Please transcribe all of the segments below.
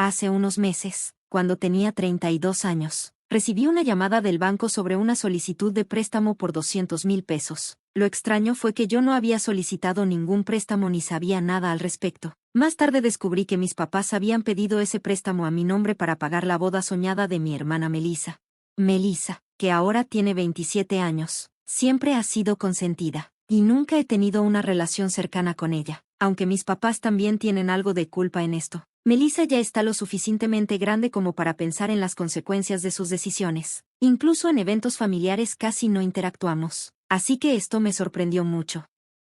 Hace unos meses, cuando tenía 32 años, recibí una llamada del banco sobre una solicitud de préstamo por 200,000 pesos. Lo extraño fue que yo no había solicitado ningún préstamo ni sabía nada al respecto. Más tarde descubrí que mis papás habían pedido ese préstamo a mi nombre para pagar la boda soñada de mi hermana Melissa. Melissa, que ahora tiene 27 años, siempre ha sido consentida, y nunca he tenido una relación cercana con ella, aunque mis papás también tienen algo de culpa en esto. Melissa ya está lo suficientemente grande como para pensar en las consecuencias de sus decisiones. Incluso en eventos familiares casi no interactuamos, así que esto me sorprendió mucho.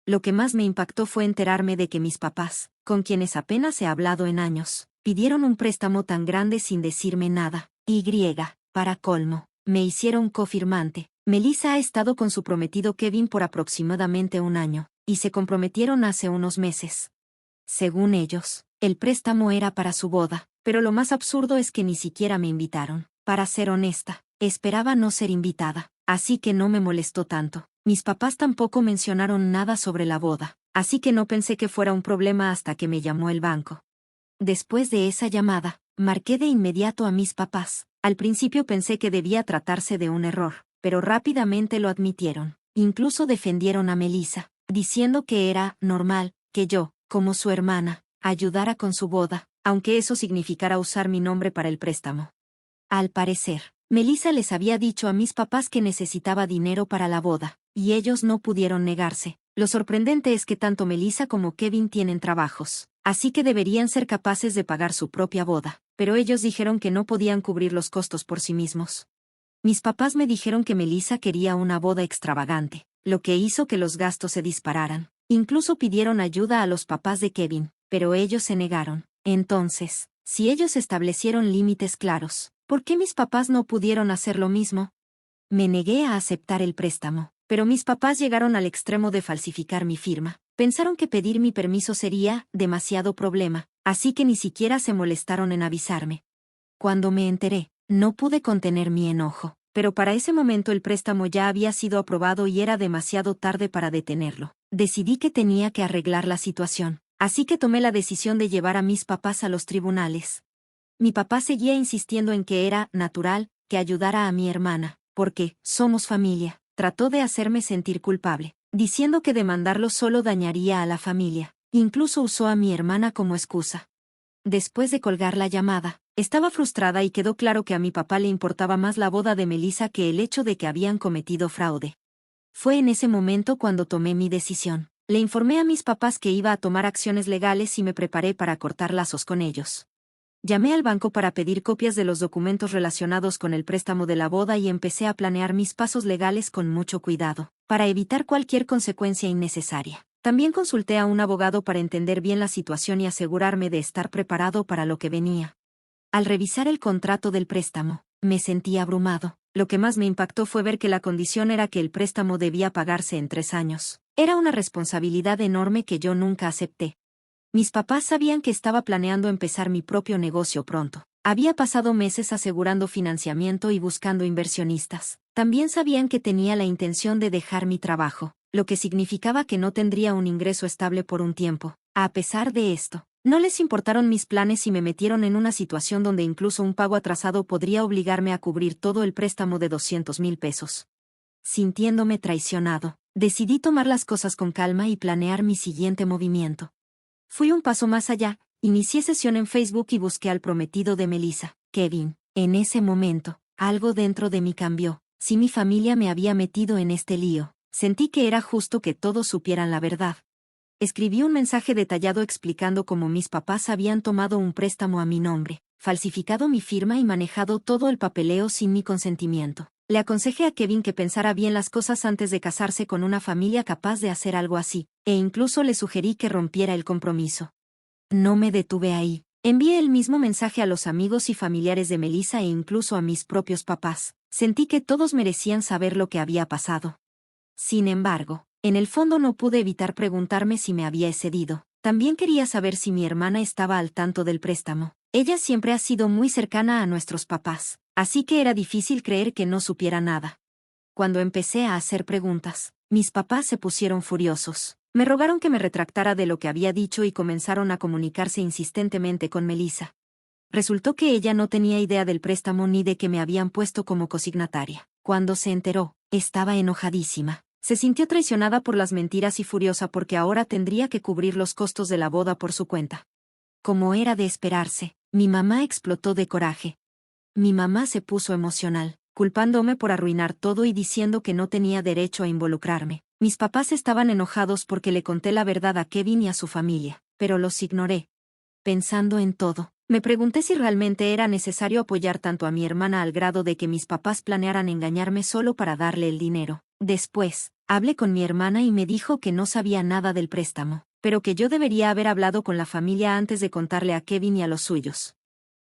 Lo que más me impactó fue enterarme de que mis papás, con quienes apenas he hablado en años, pidieron un préstamo tan grande sin decirme nada. Para colmo, me hicieron cofirmante. Melissa ha estado con su prometido Kevin por aproximadamente un año, y se comprometieron hace unos meses. Según ellos, el préstamo era para su boda, pero lo más absurdo es que ni siquiera me invitaron. Para ser honesta, esperaba no ser invitada, así que no me molestó tanto. Mis papás tampoco mencionaron nada sobre la boda, así que no pensé que fuera un problema hasta que me llamó el banco. Después de esa llamada, marqué de inmediato a mis papás. Al principio pensé que debía tratarse de un error, pero rápidamente lo admitieron. Incluso defendieron a Melissa, diciendo que era normal que yo, como su hermana, ayudara con su boda, aunque eso significara usar mi nombre para el préstamo. Al parecer, Melissa les había dicho a mis papás que necesitaba dinero para la boda, y ellos no pudieron negarse. Lo sorprendente es que tanto Melissa como Kevin tienen trabajos, así que deberían ser capaces de pagar su propia boda, pero ellos dijeron que no podían cubrir los costos por sí mismos. Mis papás me dijeron que Melissa quería una boda extravagante, lo que hizo que los gastos se dispararan. Incluso pidieron ayuda a los papás de Kevin, pero ellos se negaron. Entonces, si ellos establecieron límites claros, ¿por qué mis papás no pudieron hacer lo mismo? Me negué a aceptar el préstamo, pero mis papás llegaron al extremo de falsificar mi firma. Pensaron que pedir mi permiso sería demasiado problema, así que ni siquiera se molestaron en avisarme. Cuando me enteré, no pude contener mi enojo, pero para ese momento el préstamo ya había sido aprobado y era demasiado tarde para detenerlo. Decidí que tenía que arreglar la situación, así que tomé la decisión de llevar a mis papás a los tribunales. Mi papá seguía insistiendo en que era natural que ayudara a mi hermana, porque somos familia. Trató de hacerme sentir culpable, diciendo que demandarlo solo dañaría a la familia. Incluso usó a mi hermana como excusa. Después de colgar la llamada, estaba frustrada y quedó claro que a mi papá le importaba más la boda de Melissa que el hecho de que habían cometido fraude. Fue en ese momento cuando tomé mi decisión. Le informé a mis papás que iba a tomar acciones legales y me preparé para cortar lazos con ellos. Llamé al banco para pedir copias de los documentos relacionados con el préstamo de la boda y empecé a planear mis pasos legales con mucho cuidado, para evitar cualquier consecuencia innecesaria. También consulté a un abogado para entender bien la situación y asegurarme de estar preparado para lo que venía. Al revisar el contrato del préstamo, me sentí abrumado. Lo que más me impactó fue ver que la condición era que el préstamo debía pagarse en 3 años. Era una responsabilidad enorme que yo nunca acepté. Mis papás sabían que estaba planeando empezar mi propio negocio pronto. Había pasado meses asegurando financiamiento y buscando inversionistas. También sabían que tenía la intención de dejar mi trabajo, lo que significaba que no tendría un ingreso estable por un tiempo. A pesar de esto, no les importaron mis planes y me metieron en una situación donde incluso un pago atrasado podría obligarme a cubrir todo el préstamo de 200,000 pesos. Sintiéndome traicionado, decidí tomar las cosas con calma y planear mi siguiente movimiento. Fui un paso más allá, inicié sesión en Facebook y busqué al prometido de Melissa, Kevin. En ese momento, algo dentro de mí cambió. Si mi familia me había metido en este lío, sentí que era justo que todos supieran la verdad. Escribí un mensaje detallado explicando cómo mis papás habían tomado un préstamo a mi nombre, falsificado mi firma y manejado todo el papeleo sin mi consentimiento. Le aconsejé a Kevin que pensara bien las cosas antes de casarse con una familia capaz de hacer algo así, e incluso le sugerí que rompiera el compromiso. No me detuve ahí. Envié el mismo mensaje a los amigos y familiares de Melissa e incluso a mis propios papás. Sentí que todos merecían saber lo que había pasado. Sin embargo, en el fondo no pude evitar preguntarme si me había excedido. También quería saber si mi hermana estaba al tanto del préstamo. Ella siempre ha sido muy cercana a nuestros papás, así que era difícil creer que no supiera nada. Cuando empecé a hacer preguntas, mis papás se pusieron furiosos. Me rogaron que me retractara de lo que había dicho y comenzaron a comunicarse insistentemente con Melissa. Resultó que ella no tenía idea del préstamo ni de que me habían puesto como cosignataria. Cuando se enteró, estaba enojadísima. Se sintió traicionada por las mentiras y furiosa porque ahora tendría que cubrir los costos de la boda por su cuenta. Como era de esperarse, mi mamá explotó de coraje. Mi mamá se puso emocional, culpándome por arruinar todo y diciendo que no tenía derecho a involucrarme. Mis papás estaban enojados porque le conté la verdad a Kevin y a su familia, pero los ignoré. Pensando en todo, me pregunté si realmente era necesario apoyar tanto a mi hermana al grado de que mis papás planearan engañarme solo para darle el dinero. Después, hablé con mi hermana y me dijo que no sabía nada del préstamo, pero que yo debería haber hablado con la familia antes de contarle a Kevin y a los suyos.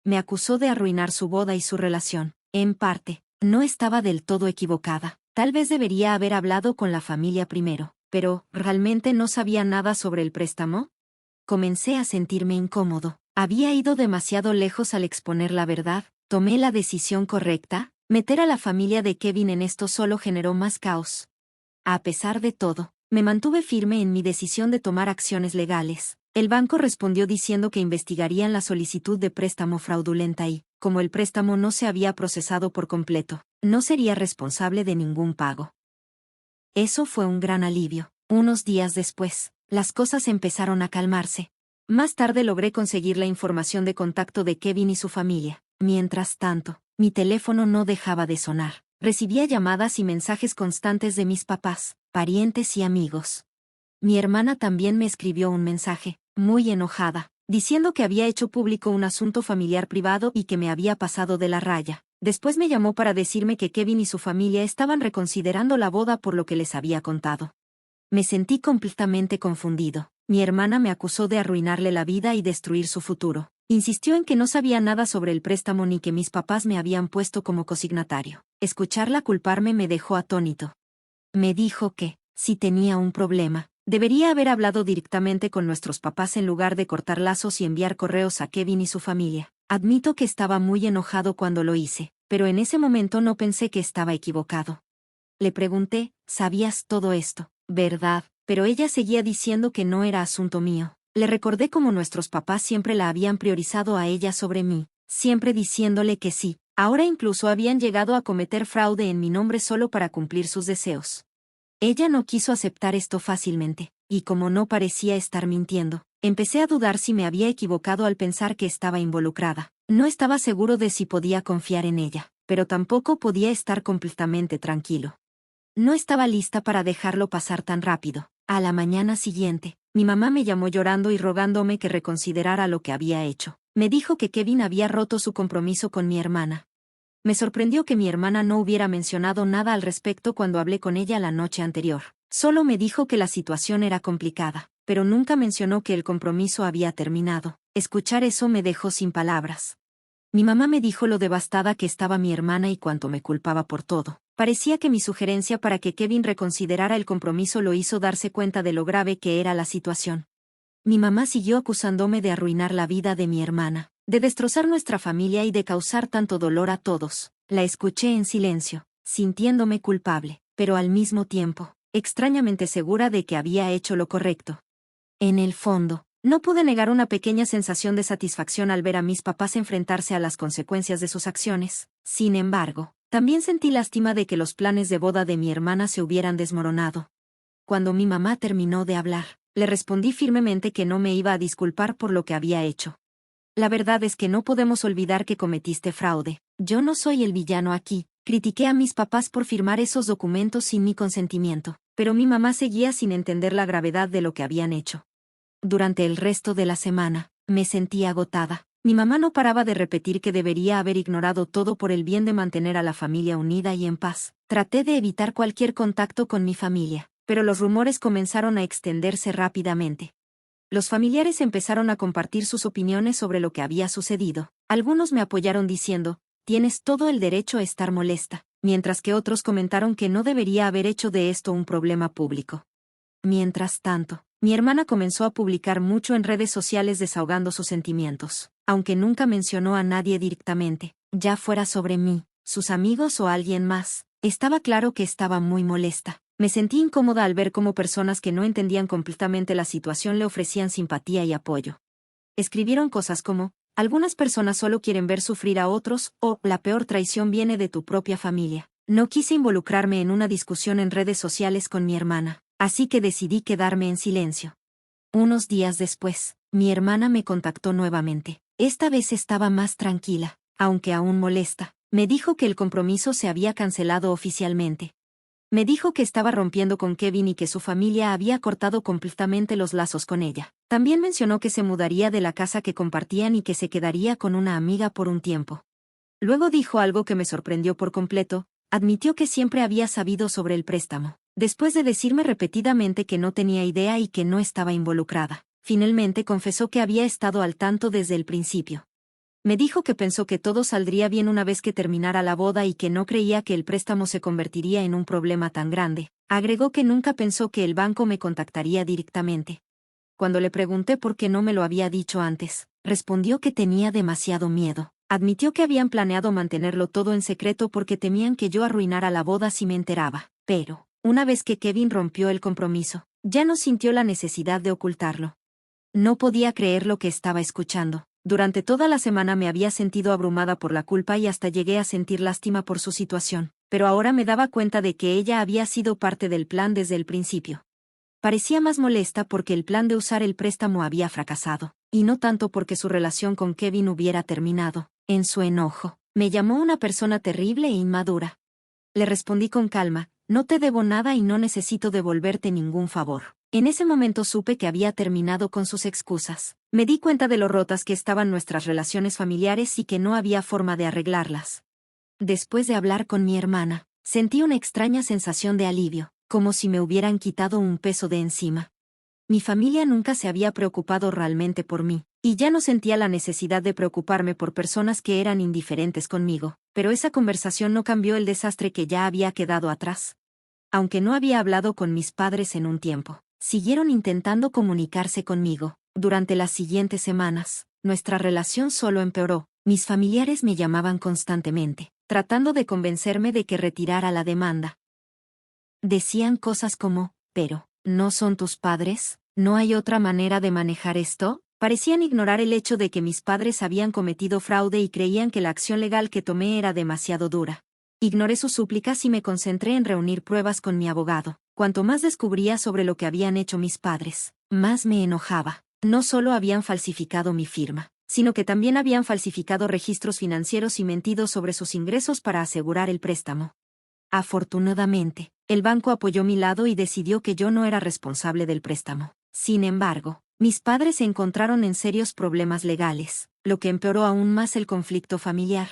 Me acusó de arruinar su boda y su relación. En parte, no estaba del todo equivocada. Tal vez debería haber hablado con la familia primero, pero ¿realmente no sabía nada sobre el préstamo? Comencé a sentirme incómodo. ¿Había ido demasiado lejos al exponer la verdad? ¿Tomé la decisión correcta? Meter a la familia de Kevin en esto solo generó más caos. A pesar de todo, me mantuve firme en mi decisión de tomar acciones legales. El banco respondió diciendo que investigarían la solicitud de préstamo fraudulenta y, como el préstamo no se había procesado por completo, no sería responsable de ningún pago. Eso fue un gran alivio. Unos días después, las cosas empezaron a calmarse. Más tarde logré conseguir la información de contacto de Kevin y su familia. Mientras tanto, mi teléfono no dejaba de sonar. Recibía llamadas y mensajes constantes de mis papás, parientes y amigos. Mi hermana también me escribió un mensaje, muy enojada, diciendo que había hecho público un asunto familiar privado y que me había pasado de la raya. Después me llamó para decirme que Kevin y su familia estaban reconsiderando la boda por lo que les había contado. Me sentí completamente confundido. Mi hermana me acusó de arruinarle la vida y destruir su futuro. Insistió en que no sabía nada sobre el préstamo ni que mis papás me habían puesto como cosignatario. Escucharla culparme me dejó atónito. Me dijo que, si tenía un problema, debería haber hablado directamente con nuestros papás en lugar de cortar lazos y enviar correos a Kevin y su familia. Admito que estaba muy enojado cuando lo hice, pero en ese momento no pensé que estaba equivocado. Le pregunté, ¿sabías todo esto? ¿Verdad? Pero ella seguía diciendo que no era asunto mío. Le recordé cómo nuestros papás siempre la habían priorizado a ella sobre mí, siempre diciéndole que sí. Ahora incluso habían llegado a cometer fraude en mi nombre solo para cumplir sus deseos. Ella no quiso aceptar esto fácilmente, y como no parecía estar mintiendo, empecé a dudar si me había equivocado al pensar que estaba involucrada. No estaba seguro de si podía confiar en ella, pero tampoco podía estar completamente tranquilo. No estaba lista para dejarlo pasar tan rápido. A la mañana siguiente, mi mamá me llamó llorando y rogándome que reconsiderara lo que había hecho. Me dijo que Kevin había roto su compromiso con mi hermana. Me sorprendió que mi hermana no hubiera mencionado nada al respecto cuando hablé con ella la noche anterior. Solo me dijo que la situación era complicada, pero nunca mencionó que el compromiso había terminado. Escuchar eso me dejó sin palabras. Mi mamá me dijo lo devastada que estaba mi hermana y cuánto me culpaba por todo. Parecía que mi sugerencia para que Kevin reconsiderara el compromiso lo hizo darse cuenta de lo grave que era la situación. Mi mamá siguió acusándome de arruinar la vida de mi hermana, de destrozar nuestra familia y de causar tanto dolor a todos. La escuché en silencio, sintiéndome culpable, pero al mismo tiempo, extrañamente segura de que había hecho lo correcto. En el fondo, no pude negar una pequeña sensación de satisfacción al ver a mis papás enfrentarse a las consecuencias de sus acciones. Sin embargo, también sentí lástima de que los planes de boda de mi hermana se hubieran desmoronado. Cuando mi mamá terminó de hablar, le respondí firmemente que no me iba a disculpar por lo que había hecho. La verdad es que no podemos olvidar que cometiste fraude. Yo no soy el villano aquí. Critiqué a mis papás por firmar esos documentos sin mi consentimiento, pero mi mamá seguía sin entender la gravedad de lo que habían hecho. Durante el resto de la semana, me sentí agotada. Mi mamá no paraba de repetir que debería haber ignorado todo por el bien de mantener a la familia unida y en paz. Traté de evitar cualquier contacto con mi familia, pero los rumores comenzaron a extenderse rápidamente. Los familiares empezaron a compartir sus opiniones sobre lo que había sucedido. Algunos me apoyaron diciendo, tienes todo el derecho a estar molesta, mientras que otros comentaron que no debería haber hecho de esto un problema público. Mientras tanto, mi hermana comenzó a publicar mucho en redes sociales desahogando sus sentimientos, aunque nunca mencionó a nadie directamente, ya fuera sobre mí, sus amigos o alguien más. Estaba claro que estaba muy molesta. Me sentí incómoda al ver cómo personas que no entendían completamente la situación le ofrecían simpatía y apoyo. Escribieron cosas como, Algunas personas solo quieren ver sufrir a otros, o la peor traición viene de tu propia familia. No quise involucrarme en una discusión en redes sociales con mi hermana, así que decidí quedarme en silencio. Unos días después, mi hermana me contactó nuevamente. Esta vez estaba más tranquila, aunque aún molesta. Me dijo que el compromiso se había cancelado oficialmente. Me dijo que estaba rompiendo con Kevin y que su familia había cortado completamente los lazos con ella. También mencionó que se mudaría de la casa que compartían y que se quedaría con una amiga por un tiempo. Luego dijo algo que me sorprendió por completo: admitió que siempre había sabido sobre el préstamo. Después de decirme repetidamente que no tenía idea y que no estaba involucrada, finalmente confesó que había estado al tanto desde el principio. Me dijo que pensó que todo saldría bien una vez que terminara la boda y que no creía que el préstamo se convertiría en un problema tan grande. Agregó que nunca pensó que el banco me contactaría directamente. Cuando le pregunté por qué no me lo había dicho antes, respondió que tenía demasiado miedo. Admitió que habían planeado mantenerlo todo en secreto porque temían que yo arruinara la boda si me enteraba. Pero, una vez que Kevin rompió el compromiso, ya no sintió la necesidad de ocultarlo. No podía creer lo que estaba escuchando. Durante toda la semana me había sentido abrumada por la culpa y hasta llegué a sentir lástima por su situación, pero ahora me daba cuenta de que ella había sido parte del plan desde el principio. Parecía más molesta porque el plan de usar el préstamo había fracasado, y no tanto porque su relación con Kevin hubiera terminado. En su enojo, me llamó una persona terrible e inmadura. Le respondí con calma: no te debo nada y no necesito devolverte ningún favor. En ese momento supe que había terminado con sus excusas. Me di cuenta de lo rotas que estaban nuestras relaciones familiares y que no había forma de arreglarlas. Después de hablar con mi hermana, sentí una extraña sensación de alivio, como si me hubieran quitado un peso de encima. Mi familia nunca se había preocupado realmente por mí, y ya no sentía la necesidad de preocuparme por personas que eran indiferentes conmigo, pero esa conversación no cambió el desastre que ya había quedado atrás. Aunque no había hablado con mis padres en un tiempo, siguieron intentando comunicarse conmigo. Durante las siguientes semanas, nuestra relación solo empeoró. Mis familiares me llamaban constantemente, tratando de convencerme de que retirara la demanda. Decían cosas como: pero, ¿no son tus padres? ¿No hay otra manera de manejar esto? Parecían ignorar el hecho de que mis padres habían cometido fraude y creían que la acción legal que tomé era demasiado dura. Ignoré sus súplicas y me concentré en reunir pruebas con mi abogado. Cuanto más descubría sobre lo que habían hecho mis padres, más me enojaba. No solo habían falsificado mi firma, sino que también habían falsificado registros financieros y mentido sobre sus ingresos para asegurar el préstamo. Afortunadamente, el banco apoyó mi lado y decidió que yo no era responsable del préstamo. Sin embargo, mis padres se encontraron en serios problemas legales, lo que empeoró aún más el conflicto familiar.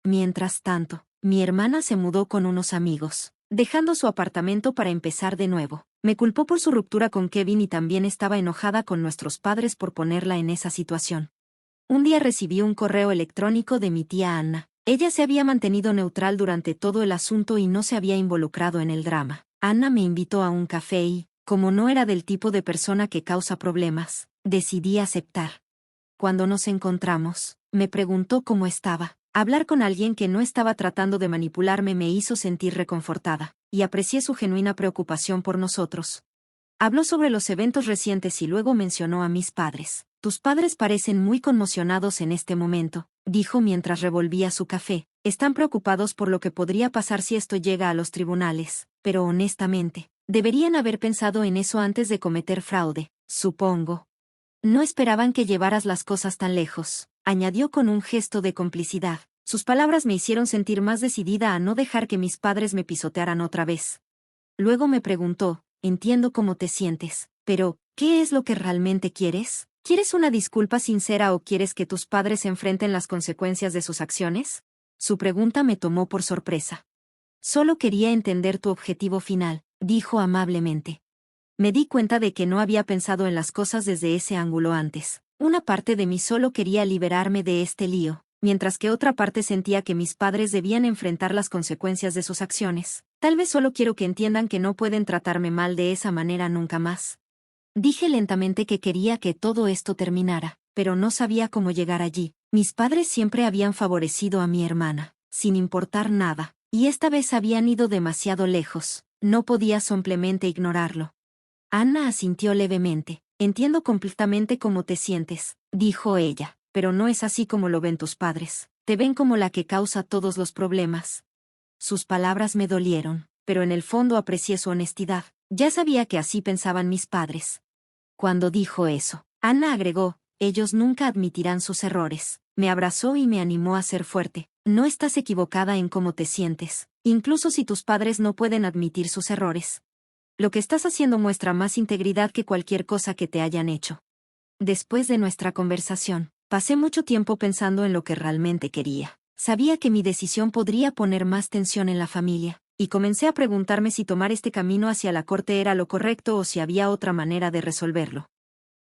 Mientras tanto, mi hermana se mudó con unos amigos, dejando su apartamento para empezar de nuevo. Me culpó por su ruptura con Kevin y también estaba enojada con nuestros padres por ponerla en esa situación. Un día recibí un correo electrónico de mi tía Anna. Ella se había mantenido neutral durante todo el asunto y no se había involucrado en el drama. Anna me invitó a un café y, como no era del tipo de persona que causa problemas, decidí aceptar. Cuando nos encontramos, me preguntó cómo estaba. Hablar con alguien que no estaba tratando de manipularme me hizo sentir reconfortada, y aprecié su genuina preocupación por nosotros. Habló sobre los eventos recientes y luego mencionó a mis padres. Tus padres parecen muy conmocionados en este momento, dijo mientras revolvía su café. Están preocupados por lo que podría pasar si esto llega a los tribunales, pero honestamente, deberían haber pensado en eso antes de cometer fraude, supongo. No esperaban que llevaras las cosas tan lejos, añadió con un gesto de complicidad. Sus palabras me hicieron sentir más decidida a no dejar que mis padres me pisotearan otra vez. Luego me preguntó: entiendo cómo te sientes, pero, ¿qué es lo que realmente quieres? ¿Quieres una disculpa sincera o quieres que tus padres enfrenten las consecuencias de sus acciones? Su pregunta me tomó por sorpresa. Solo quería entender tu objetivo final, dijo amablemente. Me di cuenta de que no había pensado en las cosas desde ese ángulo antes. Una parte de mí solo quería liberarme de este lío, mientras que otra parte sentía que mis padres debían enfrentar las consecuencias de sus acciones. Tal vez solo quiero que entiendan que no pueden tratarme mal de esa manera nunca más. Dije lentamente que quería que todo esto terminara, pero no sabía cómo llegar allí. Mis padres siempre habían favorecido a mi hermana, sin importar nada, y esta vez habían ido demasiado lejos. No podía simplemente ignorarlo. Anna asintió levemente. Entiendo completamente cómo te sientes, dijo ella. pero no es así como lo ven tus padres. Te ven como la que causa todos los problemas. Sus palabras me dolieron, pero en el fondo aprecié su honestidad. Ya sabía que así pensaban mis padres. Cuando dijo eso, Anna agregó, ellos nunca admitirán sus errores. Me abrazó y me animó a ser fuerte. No estás equivocada en cómo te sientes, incluso si tus padres no pueden admitir sus errores. Lo que estás haciendo muestra más integridad que cualquier cosa que te hayan hecho. Después de nuestra conversación, pasé mucho tiempo pensando en lo que realmente quería. Sabía que mi decisión podría poner más tensión en la familia, y comencé a preguntarme si tomar este camino hacia la corte era lo correcto o si había otra manera de resolverlo.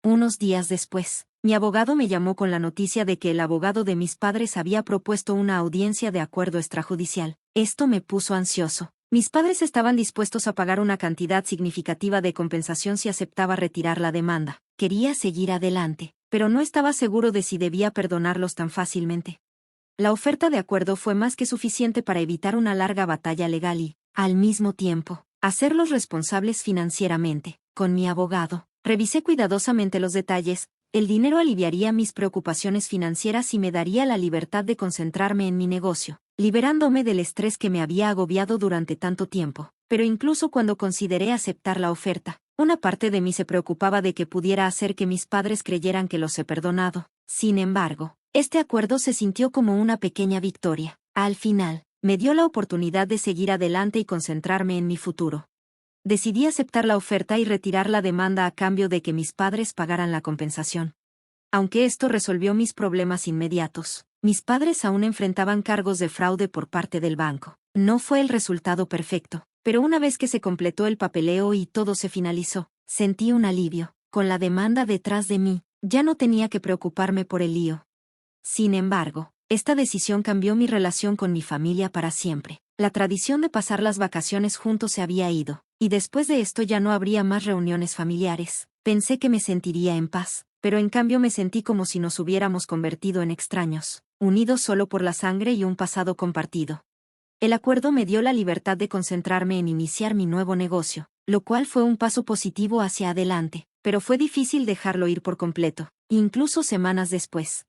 Unos días después, mi abogado me llamó con la noticia de que el abogado de mis padres había propuesto una audiencia de acuerdo extrajudicial. Esto me puso ansioso. Mis padres estaban dispuestos a pagar una cantidad significativa de compensación si aceptaba retirar la demanda. Quería seguir adelante, pero no estaba seguro de si debía perdonarlos tan fácilmente. La oferta de acuerdo fue más que suficiente para evitar una larga batalla legal y, al mismo tiempo, hacerlos responsables financieramente. Con mi abogado, revisé cuidadosamente los detalles. El dinero aliviaría mis preocupaciones financieras y me daría la libertad de concentrarme en mi negocio, liberándome del estrés que me había agobiado durante tanto tiempo. Pero incluso cuando consideré aceptar la oferta, una parte de mí se preocupaba de que pudiera hacer que mis padres creyeran que los he perdonado. Sin embargo, este acuerdo se sintió como una pequeña victoria. Al final, me dio la oportunidad de seguir adelante y concentrarme en mi futuro. Decidí aceptar la oferta y retirar la demanda a cambio de que mis padres pagaran la compensación. Aunque esto resolvió mis problemas inmediatos, mis padres aún enfrentaban cargos de fraude por parte del banco. No fue el resultado perfecto, pero una vez que se completó el papeleo y todo se finalizó, sentí un alivio. Con la demanda detrás de mí, ya no tenía que preocuparme por el lío. Sin embargo, esta decisión cambió mi relación con mi familia para siempre. La tradición de pasar las vacaciones juntos se había ido, y después de esto ya no habría más reuniones familiares. Pensé que me sentiría en paz, pero en cambio me sentí como si nos hubiéramos convertido en extraños, unidos solo por la sangre y un pasado compartido. El acuerdo me dio la libertad de concentrarme en iniciar mi nuevo negocio, lo cual fue un paso positivo hacia adelante, pero fue difícil dejarlo ir por completo, incluso semanas después.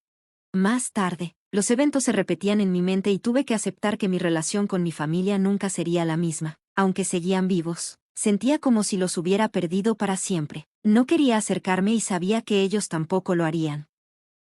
Más tarde, los eventos se repetían en mi mente y tuve que aceptar que mi relación con mi familia nunca sería la misma. Aunque seguían vivos, sentía como si los hubiera perdido para siempre. No quería acercarme y sabía que ellos tampoco lo harían.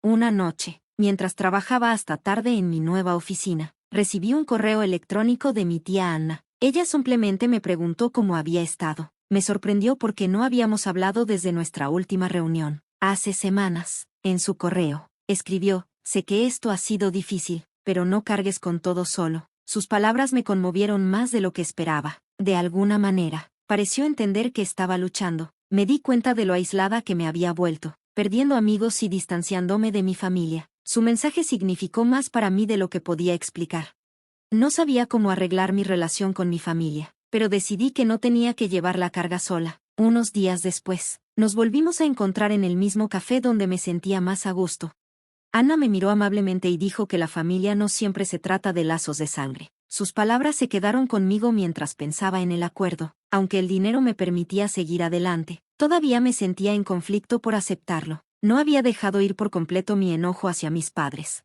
Una noche, mientras trabajaba hasta tarde en mi nueva oficina, recibí un correo electrónico de mi tía Anna. Ella simplemente me preguntó cómo había estado. Me sorprendió porque no habíamos hablado desde nuestra última reunión. Hace semanas, en su correo, escribió: sé que esto ha sido difícil, pero no cargues con todo solo. Sus palabras me conmovieron más de lo que esperaba. De alguna manera, pareció entender que estaba luchando. Me di cuenta de lo aislada que me había vuelto, perdiendo amigos y distanciándome de mi familia. Su mensaje significó más para mí de lo que podía explicar. No sabía cómo arreglar mi relación con mi familia, pero decidí que no tenía que llevar la carga sola. Unos días después, nos volvimos a encontrar en el mismo café donde me sentía más a gusto. Anna me miró amablemente y dijo que la familia no siempre se trata de lazos de sangre. Sus palabras se quedaron conmigo mientras pensaba en el acuerdo. Aunque el dinero me permitía seguir adelante, todavía me sentía en conflicto por aceptarlo. No había dejado ir por completo mi enojo hacia mis padres.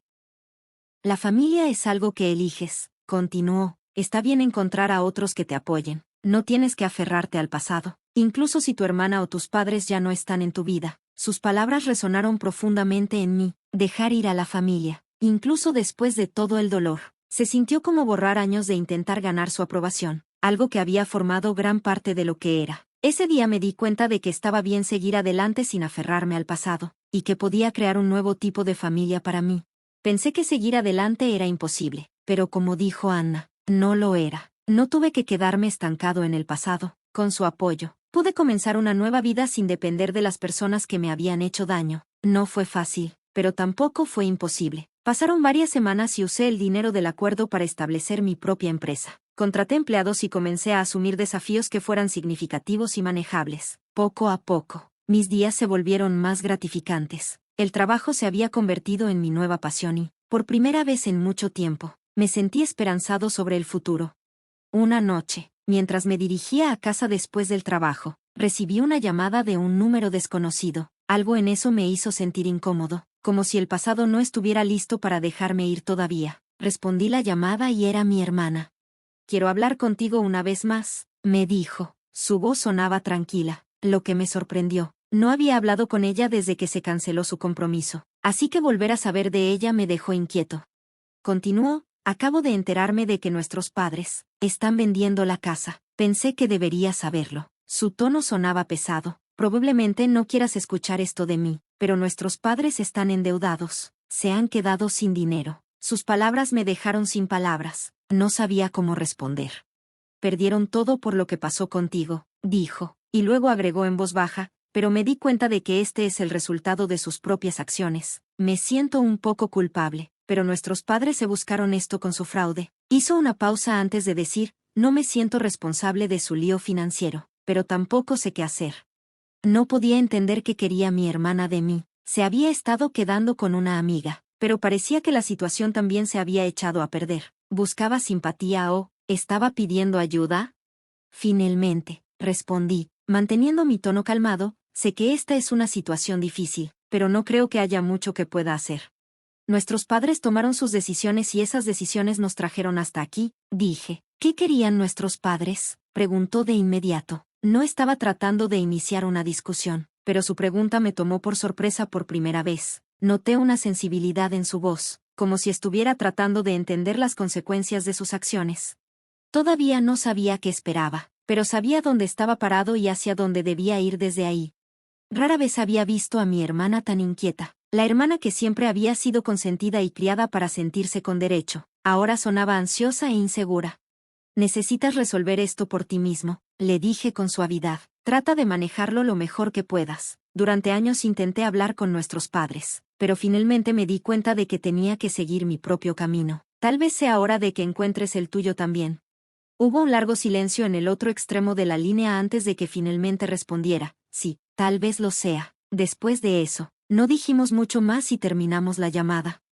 La familia es algo que eliges, continuó. Está bien encontrar a otros que te apoyen. No tienes que aferrarte al pasado, incluso si tu hermana o tus padres ya no están en tu vida. Sus palabras resonaron profundamente en mí. Dejar ir a la familia, incluso después de todo el dolor, se sintió como borrar años de intentar ganar su aprobación, algo que había formado gran parte de lo que era. Ese día me di cuenta de que estaba bien seguir adelante sin aferrarme al pasado, y que podía crear un nuevo tipo de familia para mí. Pensé que seguir adelante era imposible, pero como dijo Anna, no lo era. No tuve que quedarme estancado en el pasado. Con su apoyo, pude comenzar una nueva vida sin depender de las personas que me habían hecho daño. No fue fácil, pero tampoco fue imposible. Pasaron varias semanas y usé el dinero del acuerdo para establecer mi propia empresa. Contraté empleados y comencé a asumir desafíos que fueran significativos y manejables. Poco a poco, mis días se volvieron más gratificantes. El trabajo se había convertido en mi nueva pasión y, por primera vez en mucho tiempo, me sentí esperanzado sobre el futuro. Una noche, mientras me dirigía a casa después del trabajo, recibí una llamada de un número desconocido. Algo en eso me hizo sentir incómodo. como si el pasado no estuviera listo para dejarme ir todavía. Respondí la llamada y era mi hermana. «Quiero hablar contigo una vez más», me dijo. Su voz sonaba tranquila, lo que me sorprendió. No había hablado con ella desde que se canceló su compromiso, así que volver a saber de ella me dejó inquieto. Continuó: «Acabo de enterarme de que nuestros padres están vendiendo la casa. Pensé que deberías saberlo». Su tono sonaba pesado. «Probablemente no quieras escuchar esto de mí, pero nuestros padres están endeudados. Se han quedado sin dinero». Sus palabras me dejaron sin palabras. No sabía cómo responder. «Perdieron todo por lo que pasó contigo», dijo, y luego agregó en voz baja: «pero me di cuenta de que este es el resultado de sus propias acciones. Me siento un poco culpable, pero nuestros padres se buscaron esto con su fraude». Hizo una pausa antes de decir: «No me siento responsable de su lío financiero, pero tampoco sé qué hacer». No podía entender qué quería mi hermana de mí. Se había estado quedando con una amiga, pero parecía que la situación también se había echado a perder. ¿Buscaba simpatía o estaba pidiendo ayuda? «Finalmente», respondí, manteniendo mi tono calmado: «sé que esta es una situación difícil, pero no creo que haya mucho que pueda hacer. Nuestros padres tomaron sus decisiones y esas decisiones nos trajeron hasta aquí», dije. «¿Qué querían nuestros padres?», preguntó de inmediato. No estaba tratando de iniciar una discusión, pero su pregunta me tomó por sorpresa por primera vez. Noté una sensibilidad en su voz, como si estuviera tratando de entender las consecuencias de sus acciones. Todavía no sabía qué esperaba, pero sabía dónde estaba parado y hacia dónde debía ir desde ahí. Rara vez había visto a mi hermana tan inquieta. La hermana que siempre había sido consentida y criada para sentirse con derecho, ahora sonaba ansiosa e insegura. «Necesitas resolver esto por ti mismo», le dije con suavidad. «Trata de manejarlo lo mejor que puedas». Durante años intenté hablar con nuestros padres, pero finalmente me di cuenta de que tenía que seguir mi propio camino. Tal vez sea hora de que encuentres el tuyo también. Hubo un largo silencio en el otro extremo de la línea antes de que finalmente respondiera: «Sí, tal vez lo sea». Después de eso, no dijimos mucho más y terminamos la llamada.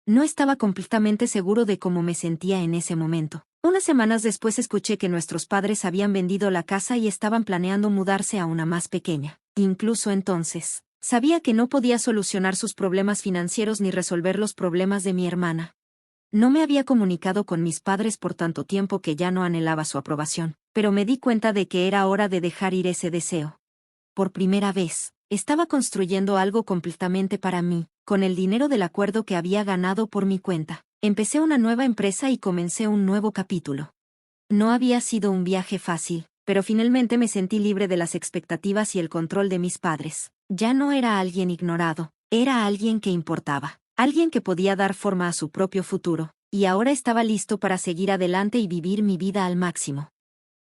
No estaba completamente seguro de cómo me sentía en ese momento. Unas semanas después escuché que nuestros padres habían vendido la casa y estaban planeando mudarse a una más pequeña. Incluso entonces, sabía que no podía solucionar sus problemas financieros ni resolver los problemas de mi hermana. No me había comunicado con mis padres por tanto tiempo que ya no anhelaba su aprobación, pero me di cuenta de que era hora de dejar ir ese deseo. Por primera vez, estaba construyendo algo completamente para mí, con el dinero del acuerdo que había ganado por mi cuenta. Empecé una nueva empresa y comencé un nuevo capítulo. No había sido un viaje fácil, pero finalmente me sentí libre de las expectativas y el control de mis padres. Ya no era alguien ignorado, era alguien que importaba, alguien que podía dar forma a su propio futuro, y ahora estaba listo para seguir adelante y vivir mi vida al máximo.